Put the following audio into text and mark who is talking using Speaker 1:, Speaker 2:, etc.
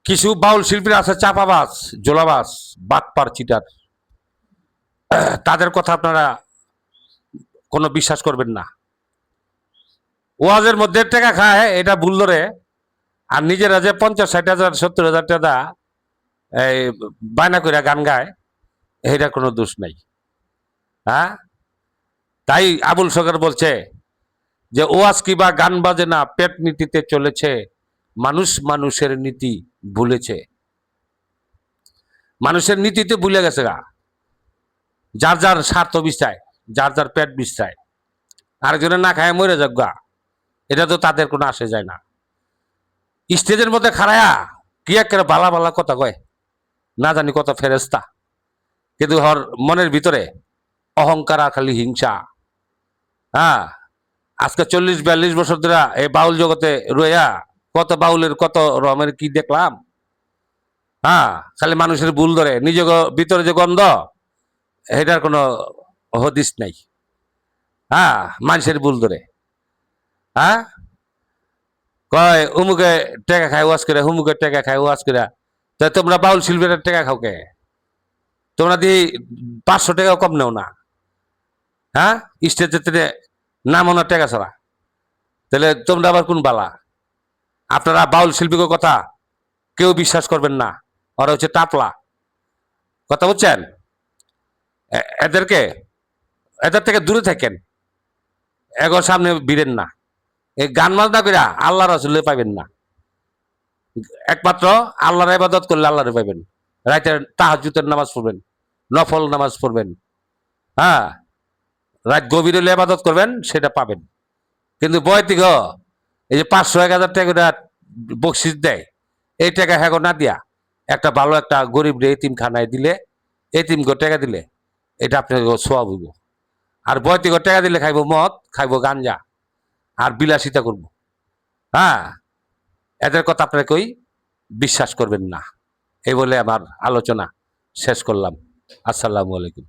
Speaker 1: কিছু বাউল শিল্পীরা আছে চাপাবাজ, জোলাবাজ, বাটপার, চিটার। তাদের কথা আপনারা কোনো বিশ্বাস করবেন না। ওয়াজের মধ্যে টাকা খায় এটা ভুল ধরে, আর নিজেরা যে 50-60 হাজার 70 হাজার টাকা এই বায়না করে গান গায়, এটা কোনো দোষ নাই। হ্যাঁ, তাই আবুল সরকার বলছে যে ওয়াজ কি বা গান বাজে না, পেট নীতিতে চলেছে, মানুষ মানুষের নীতি ভুলেছে। মানুষের নীতিতে ভুলে গেছে গা, যার যার স্বার্থ বিস্তায়, যার যার পেট বিস্তায়, আরেকজনের না খায় মরে যাক গা, এটা তো তাদের কোনো আসে যায় না। স্টেজের মধ্যে খাড়ায়া কি একেবারে বালা বালা কথা কয়, না জানি কত ফেরেস্তা, কিন্তু ওর মনের ভিতরে অহংকার আর খালি হিংসা। হ্যাঁ, আজকে 40-42 বছর ধরে এই বাউল জগতে রইয়া কত বাউলের কত রমের কি দেখলাম। হ্যাঁ, খালি মানুষের ভুল ধরে, নিজে ভিতরে যে গন্ধ এটার কোনো হদিস নাই। হ্যাঁ, মানুষের ভুল ধরে। হ্যাঁ, কয় উমুকে টেকা খায় ওয়াজ করে, হুমুকে টেকা খায় ওয়াজ করে। তা তোমরা বাউল শিল্পীর টেকা খাও কে? তোমরা দিয়ে 500 টাকাও কম নেও না। হ্যাঁ, স্টেজে নামো না টেকা ছাড়া, তাহলে তোমরা আবার কোন বালা? আপনারা বাউল শিল্পীর কথা কেউ বিশ্বাস করবেন না, ওরা হচ্ছে টাপলা। কথা বুঝছেন? এদেরকে, এদের থেকে দূরে থাকেন, এগোর সামনে ভিড়েন না। এই গান বাজনা করে আল্লাহ রাসূল পাইবেন না। একমাত্র আল্লাহর ইবাদত করলে আল্লাহরে পাইবেন। রাতে তাহাজ্জুদের নামাজ পড়বেন, নফল নামাজ পড়বেন। হ্যাঁ, রাত গভীর হলে ইবাদত করবেন, সেটা পাবেন। কিন্তু বয়তিক এই যে 500-1000 টাকা বকশিস দেয়, এই টাকা হ্যাঁ না দিয়া একটা ভালো একটা গরিব রে এতিম খানায় দিলে, এতিম টাকা দিলে এটা আপনাকে সোয়াব হইব। আর বয়তিক টাকা দিলে খাইব মদ, খাইব গাঞ্জা, আর বিলাসিতা করব। হ্যাঁ, এদের কথা আপনারা কই বিশ্বাস করবেন না। এই বলে আমার আলোচনা শেষ করলাম। আসসালামু আলাইকুম।